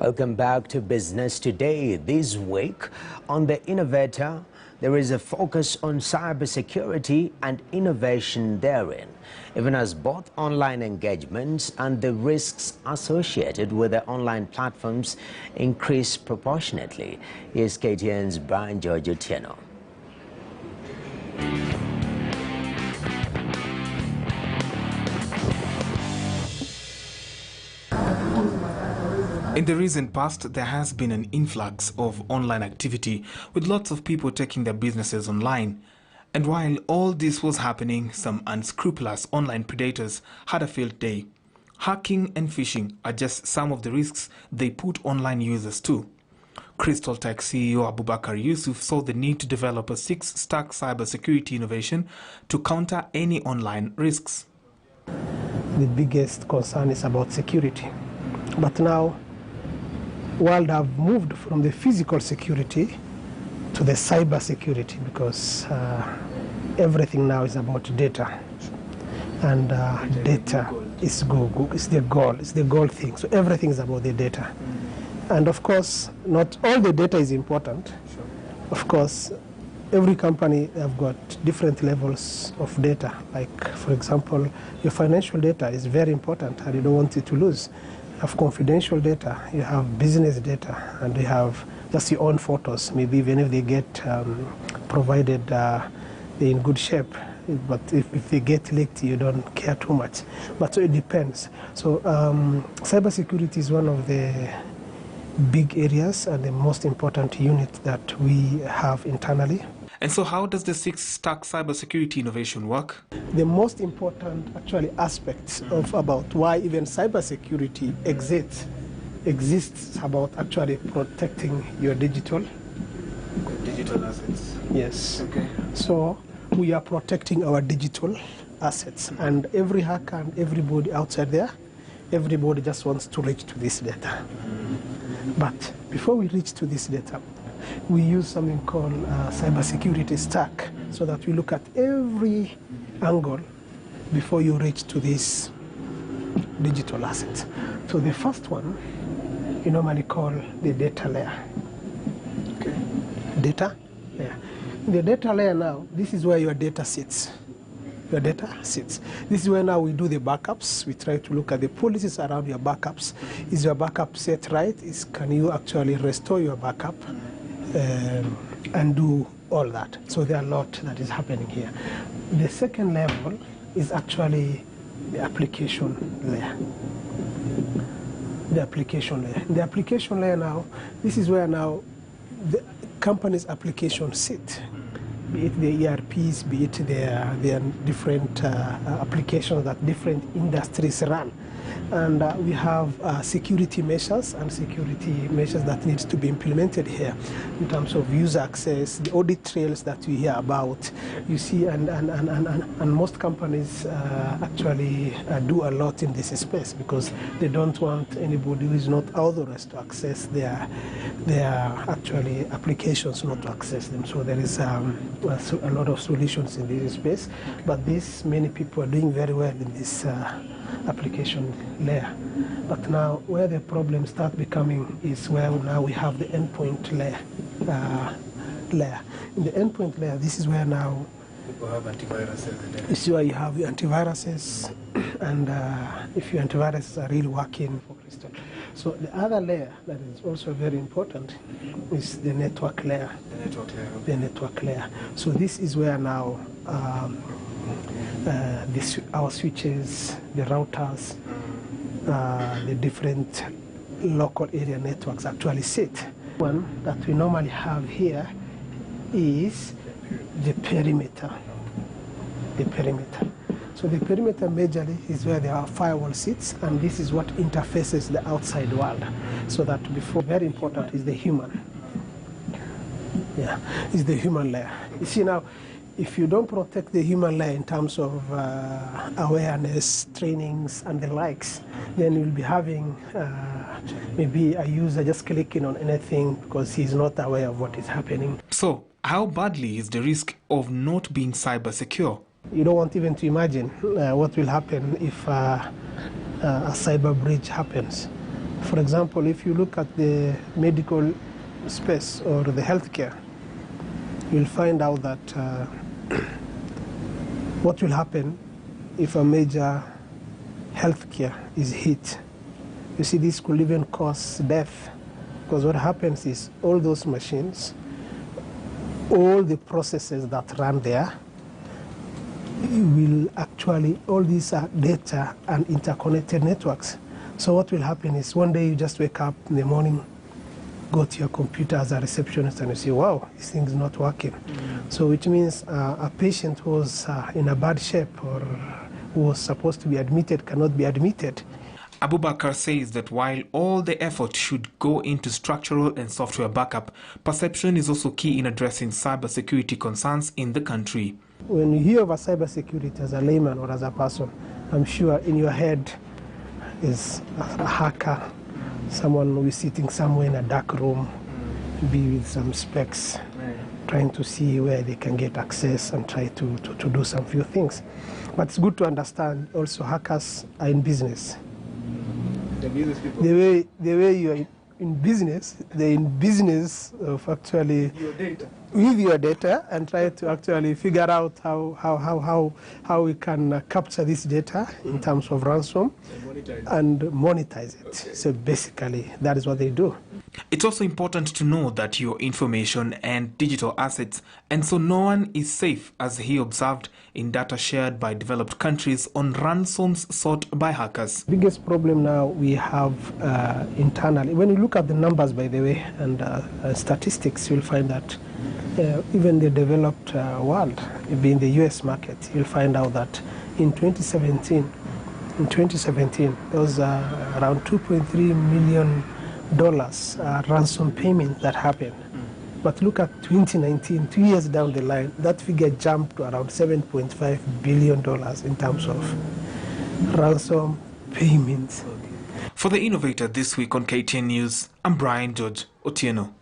Welcome back to Business Today. This week on the Innovator, there is a focus on cybersecurity and innovation therein, even as both online engagements and the risks associated with the online platforms increase proportionately. Here's KTN's Brian George Otieno. In the recent past, there has been an influx of online activity, with lots of people taking their businesses online. And while all this was happening, some unscrupulous online predators had a field day. Hacking and phishing are just some of the risks they put online users to. Crystal Tech CEO Abubakar Yusuf saw the need to develop a 6-stack cybersecurity innovation to counter any online risks. The biggest concern is about security. But now, world have moved from the physical security to the cyber security, because everything now is about data, and data is the goal thing. So everything is about the data, and of course not all the data is important. Of course, every company have got different levels of data. Like, for example, your financial data is very important and you don't want it to lose. You have confidential data, you have business data, and you have just your own photos. Maybe even if they get provided, they're in good shape. But if they get leaked, you don't care too much. But so it depends. So cybersecurity is one of the big areas and the most important unit that we have internally. And so how does the 6-stack cybersecurity innovation work? The most important actually aspects of about why even cybersecurity exists about actually protecting your digital assets. Yes. Okay. So we are protecting our digital assets, and every hacker and everybody outside there, everybody just wants to reach to this data. But before we reach to this data, we use something called cybersecurity stack, so that we look at every angle before you reach to this digital asset. So the first one you normally call the data layer. Okay. Data layer. The data layer now, this is where your data sits. Your data sits. This is where now we do the backups. We try to look at the policies around your backups. Is your backup set right? Can you actually restore your backup? And do all that. So there are a lot that is happening here. The second level is actually the application layer. The application layer. The application layer now, this is where now the company's applications sit. Be it the ERPs, be it their different applications that different industries run. And we have security measures that needs to be implemented here in terms of user access, the audit trails that we hear about. You see, and most companies actually do a lot in this space, because they don't want anybody who is not authorized to access their actually applications, not to access them. So there is a lot of solutions in this space, but many people are doing very well in this application layer. But now where the problem starts becoming is where now we have the endpoint layer. In the endpoint layer, this is where now People have antiviruses. This is where you have your antiviruses, and if your antiviruses are really working for Crystal. So the other layer that is also very important is the network layer. The network layer. So this is where now our switches, the routers, the different local area networks actually sit. One that we normally have here is the perimeter. The perimeter. So the perimeter majorly is where our firewall sits, and this is what interfaces the outside world. So that before, very important is the human. Yeah, is the human layer. You see now, if you don't protect the human layer in terms of awareness, trainings, and the likes, then you'll be having maybe a user just clicking on anything because he's not aware of what is happening. So, how badly is the risk of not being cyber secure? You don't want even to imagine what will happen if a cyber breach happens. For example, if you look at the medical space or the healthcare, you'll find out that what will happen if a major healthcare is hit. You see, this could even cause death, because what happens is all those machines, all the processes that run there, will actually, all these are data and interconnected networks. So what will happen is one day you just wake up in the morning, go to your computer as a receptionist, and you say, wow, this thing is not working. So which means a patient who was in a bad shape or who was supposed to be admitted cannot be admitted. Abubakar says that while all the effort should go into structural and software backup, perception is also key in addressing cybersecurity concerns in the country. When you hear of a cybersecurity as a layman or as a person, I'm sure in your head is a hacker, someone who is sitting somewhere in a dark room, be with some specs, trying to see where they can get access and try to do some few things. But it's good to understand also hackers are in business. The business people. The way you are in business, they're in business of actually with your data and try to actually figure out how we can capture this data in terms of ransom and monetize it. So basically, that is what they do. It's also important to know that your information and digital assets, and so no one is safe, as he observed, in data shared by developed countries on ransoms sought by hackers. Biggest problem now we have internally, when you look at the numbers, by the way, and statistics, you'll find that even the developed world, being the US market, you'll find out that in 2017, there was around $2.3 million ransom payment that happened. But look at 2019, 2 years down the line, that figure jumped to around $7.5 billion in terms of ransom payments. For the Innovator this week on KTN News, I'm Brian George Otieno.